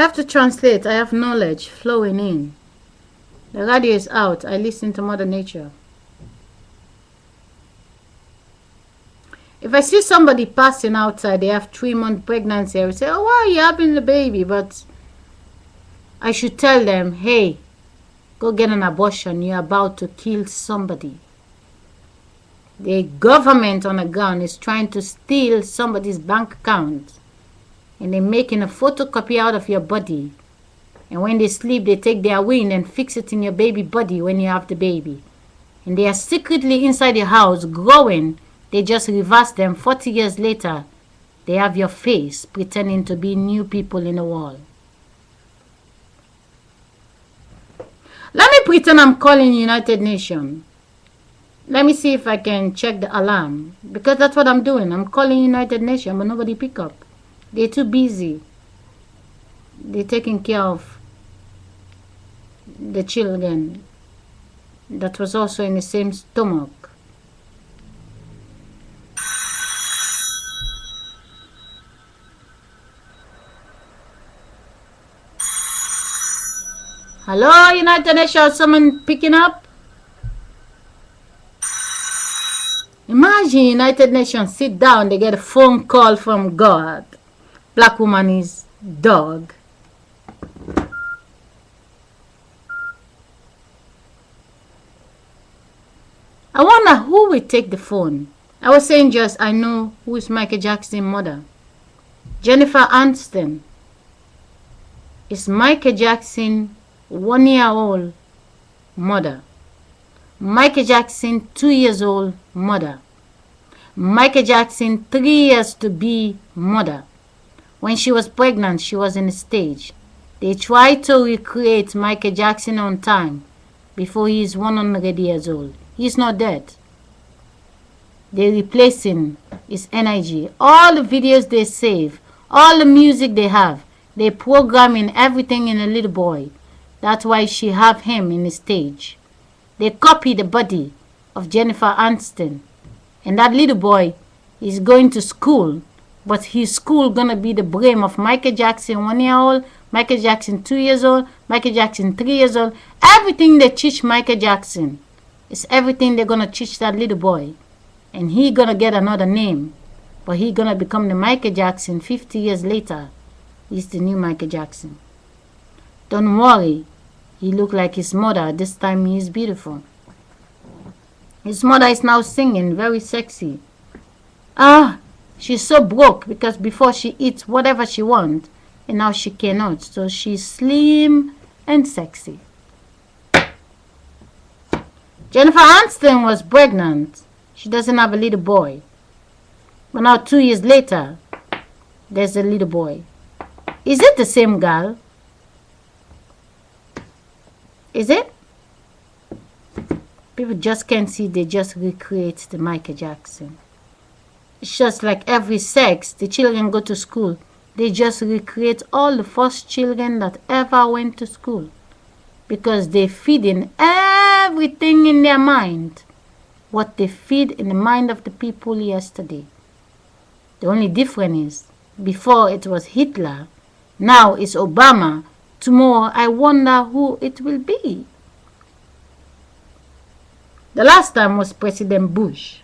have to translate. I have knowledge flowing in. The radio is out. I listen to Mother Nature. If I see somebody passing outside, they have 3-month pregnancy, I would say, oh, why are you having the baby? But I should tell them, hey, go get an abortion. You're about to kill somebody. The government on the ground is trying to steal somebody's bank account. And they're making a photocopy out of your body. And when they sleep, they take their wind and fix it in your baby body when you have the baby. And they are secretly inside your house growing. They just reverse them. 40 years later, they have your face pretending to be new people in the world. Let me pretend I'm calling United Nations. Let me see if I can check the alarm. Because that's what I'm doing. I'm calling United Nations, but nobody pick up. They're too busy. They're taking care of the children that was also in the same stomach. Hello, United Nations, someone picking up? Imagine United Nations sit down, they get a phone call from God. Black woman is dog. I wonder who will take the phone. I was saying just, I know who is Michael Jackson's mother. Jennifer Aniston is Michael Jackson's 1-year-old mother. Michael Jackson 2 years old mother. Michael Jackson 3 years to be mother. When she was pregnant, she was in the stage. They tried to recreate Michael Jackson on time before he is 100 years old. He's not dead. They're replacing his energy. All the videos they save, all the music they have, they programming everything in a little boy. That's why she have him in the stage. They copy the body of Jennifer Aniston. And that little boy is going to school. But his school gonna be the brain of Michael Jackson 1-year-old, Michael Jackson 2 years old, Michael Jackson 3 years old. Everything they teach Michael Jackson is everything they're gonna teach that little boy. And he gonna get another name. But he gonna become the Michael Jackson 50 years later. He's the new Michael Jackson. Don't worry. He look like his mother. This time he is beautiful. His mother is now singing, very sexy. She's so broke because before she eats whatever she wants, and now she cannot. So she's slim and sexy. Jennifer Aniston was pregnant. She doesn't have a little boy. But now 2 years later, there's a little boy. Is it the same girl? Is it? People just can't see. They just recreate the Michael Jackson. It's just like every sex. The children go to school. They just recreate all the first children that ever went to school. Because they feed in everything in their mind. What they feed in the mind of the people yesterday. The only difference is, before it was Hitler, now it's Obama. Tomorrow I wonder who it will be. The last time was President Bush.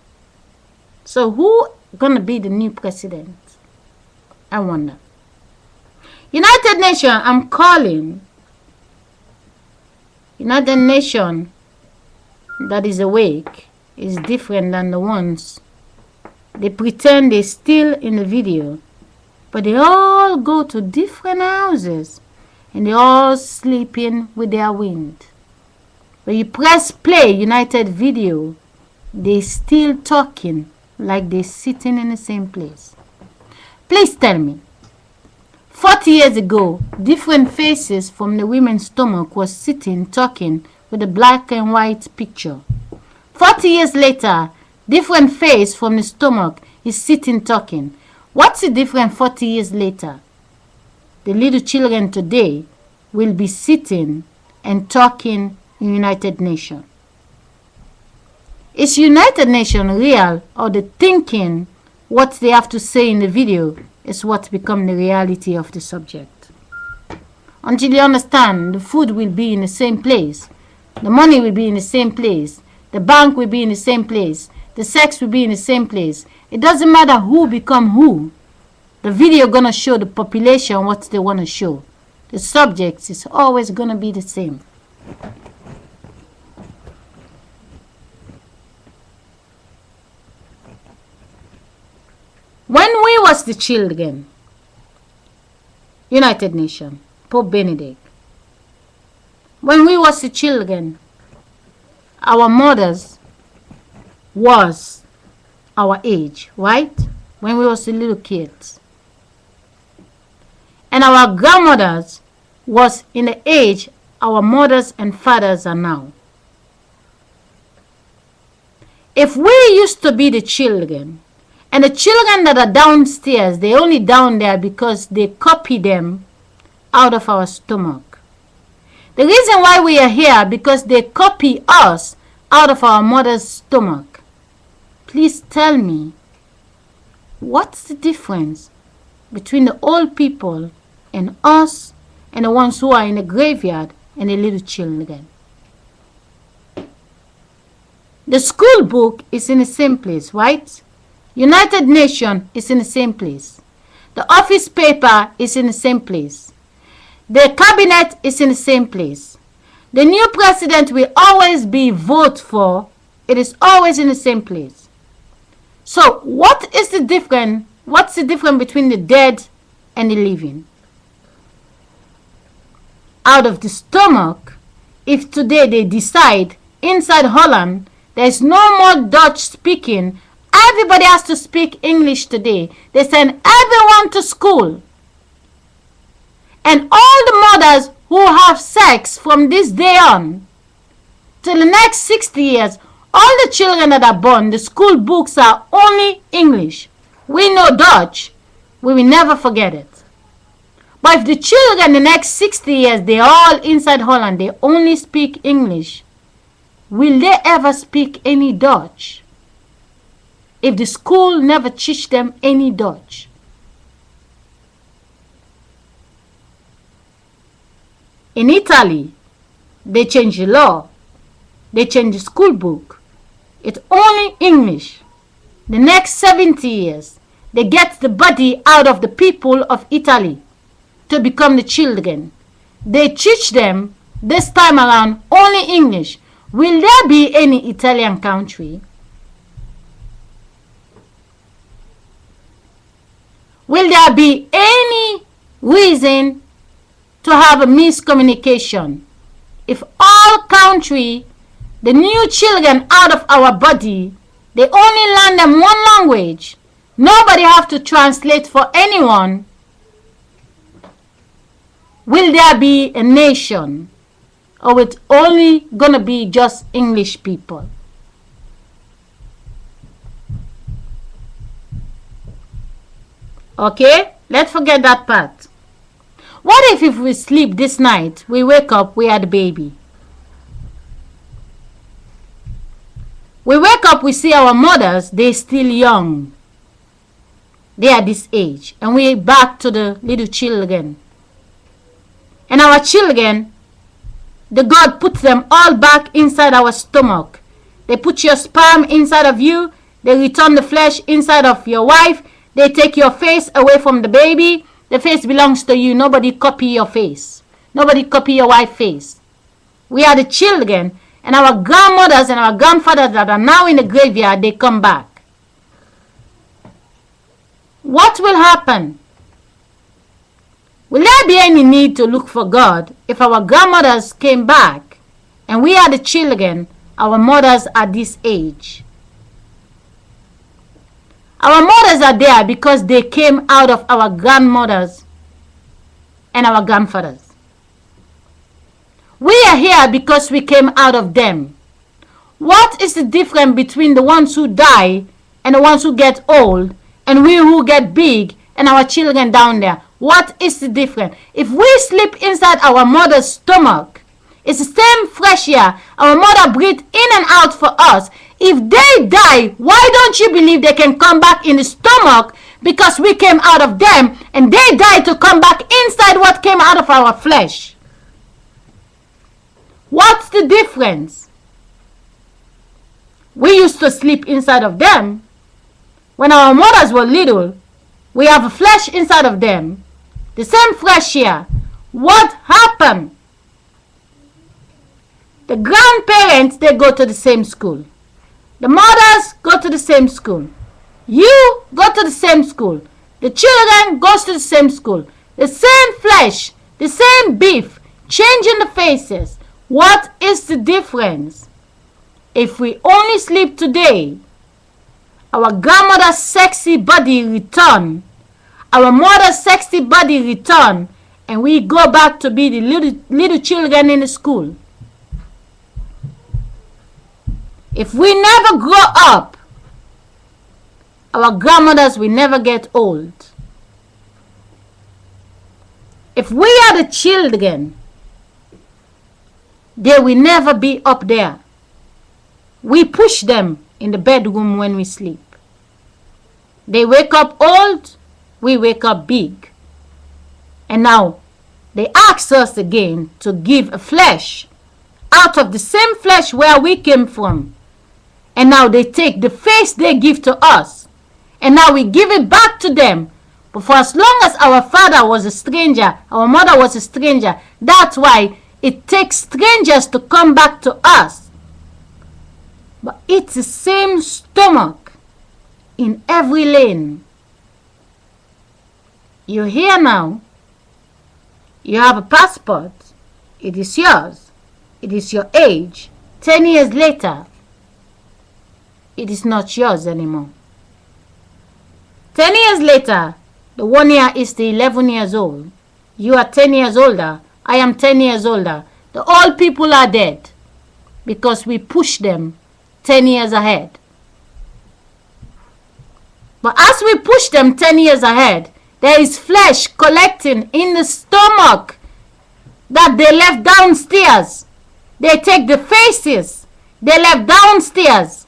So who gonna be the new president? I wonder. United Nations, I'm calling. United Nations that is awake is different than the ones. They pretend they're still in the video, but they all go to different houses and they all sleeping with their wind. When you press play United video, they still talking like they're sitting in the same place. Please tell me, 40 years ago, different faces from the women's stomach was sitting talking with a black and white picture. 40 years later, different face from the stomach is sitting talking. What's the difference 40 years later? The little children today will be sitting and talking in United Nations. Is United Nations real, or the thinking what they have to say in the video is what become the reality of the subject? until you understand the food will be in the same place, the money will be in the same place, the bank will be in the same place, the sex will be in the same place. It doesn't matter who become who. The video gonna show the population what they want to show. The subjects is always gonna be the same. When we was the children, United Nations, Pope Benedict, when we was the children, our mothers was our age, right? When we was the little kids. And our grandmothers was in the age our mothers and fathers are now. If we used to be the children, and the children that are downstairs, they only down there because they copy them out of our stomach. The reason why we are here, because they copy us out of our mother's stomach. Please tell me, what's the difference between the old people and us and the ones who are in the graveyard and the little children? The school book is in the same place, right? United Nations is in the same place. The office paper is in the same place. The cabinet is in the same place. The new president will always be voted for. It is always in the same place. So what is the difference? What's the difference between the dead and the living? Out of the stomach, if today they decide inside Holland there is no more Dutch speaking, everybody has to speak English today. They send everyone to school. And all the mothers who have sex from this day on till the next 60 years, all the children that are born, the school books are only English. We know Dutch. We will never forget it. But if the children the next 60 years, they all inside Holland, they only speak English, will they ever speak any Dutch? If the school never teach them any Dutch. In Italy, they change the law. They change the school book. It's only English. The next 70 years, they get the body out of the people of Italy to become the children. They teach them this time around only English. Will there be any Italian country? Will there be any reason to have a miscommunication? If all country, the new children out of our body, they only learn them one language. Nobody have to translate for anyone. Will there be a nation? Or it's only gonna be just English people? Okay, let's forget that part. What if we sleep this night, we wake up, we had a baby? We wake up, we see our mothers, they're still young. They are this age. And we back to the little children. And our children, the God put them all back inside our stomach. They put your sperm inside of you. They return the flesh inside of your wife. They take your face away from the baby. The face belongs to you. Nobody copy your face. Nobody copy your wife's face. We are the children. And our grandmothers and our grandfathers that are now in the graveyard, they come back. What will happen? Will there be any need to look for God if our grandmothers came back and we are the children, our mothers are this age? Our mothers are there because they came out of our grandmothers and our grandfathers. We are here because we came out of them. What is the difference between the ones who die and the ones who get old and we who get big and our children down there? What is the difference? If we sleep inside our mother's stomach, it's the same fresh air our mother breathed in and out for us. If they die, why don't you believe they can come back in the stomach? Because we came out of them and they died to come back inside what came out of our flesh. What's the difference? We used to sleep inside of them. When our mothers were little, we have a flesh inside of them. The same flesh here. What happened? The grandparents, they go to the same school. The mothers go to the same school. You go to the same school. The children goes to the same school. The same flesh, the same beef, changing the faces. What is the difference? If we only sleep today, our grandmother's sexy body return, our mother's sexy body return, and we go back to be the little children in the school. If we never grow up, our grandmothers will never get old. If we are the children, they will never be up there. We push them in the bedroom when we sleep. They wake up old, we wake up big. And now they ask us again to give a flesh out of the same flesh where we came from. And now they take the face they give to us, and now we give it back to them. But for as long as our father was a stranger, our mother was a stranger, that's why it takes strangers to come back to us. But it's the same stomach in every lane. You're here now. You have a passport. It is yours. It is your age. 10 years later, it is not yours anymore. 10 years later, the 1 year is the 11 years old. You are 10 years older. I am 10 years older. The old people are dead because we push them 10 years ahead. But as we push them 10 years ahead, there is flesh collecting in the stomach that they left downstairs. They take the faces they left downstairs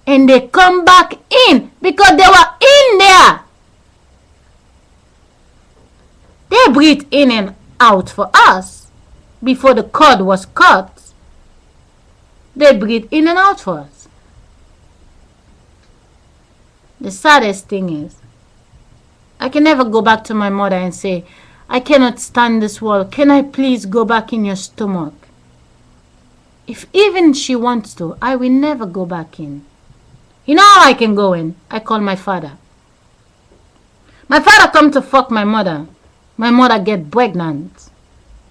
and they come back in because they were in there. They breathe in and out for us before the cord was cut. They breathe in and out for us. The saddest thing is, I can never go back to my mother and say, I cannot stand this world. Can I please go back in your stomach? If even she wants to, I will never go back in. You know how I can go in? I call my father. My father come to fuck my mother. My mother get pregnant.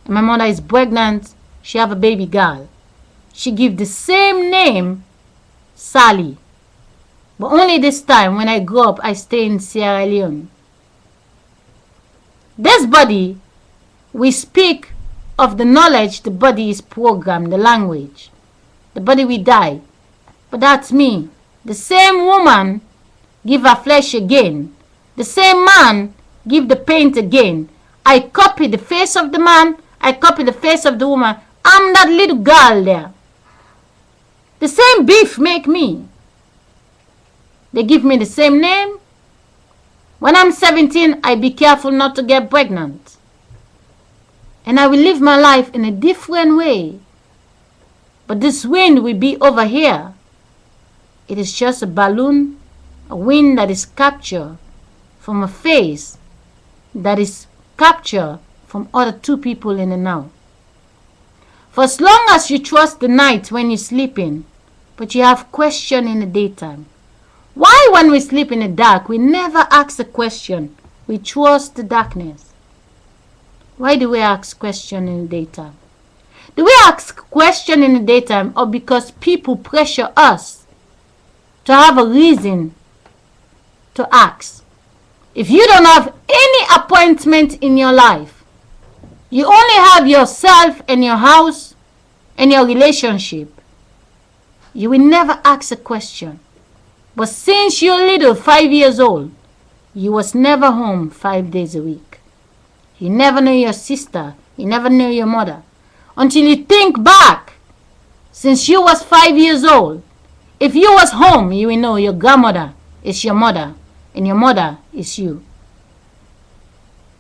And my mother is pregnant. She have a baby girl. She give the same name, Sally. But only this time, when I grow up, I stay in Sierra Leone. This body, we speak of the knowledge the body is programmed, the language. The body will die. But that's me. The same woman give her flesh again. The same man give the paint again. I copy the face of the man. I copy the face of the woman. I'm that little girl there. The same beef make me. They give me the same name. When I'm 17, I be careful not to get pregnant. And I will live my life in a different way. But this wind will be over here. It is just a balloon, a wind that is captured from a face that is captured from other two people in the now. For as long as you trust the night when you're sleeping, but you have question in the daytime. Why when we sleep in the dark, we never ask a question? We trust the darkness. Why do we ask question in the daytime? Do we ask question in the daytime or because people pressure us to have a reason to ask? If you don't have any appointment in your life, you only have yourself and your house and your relationship, you will never ask a question. But since you're little, 5 years old, you was never home 5 days a week. You never knew your sister. You never knew your mother. Until you think back, since you was 5 years old, if you was home, you will know your grandmother is your mother, and your mother is you.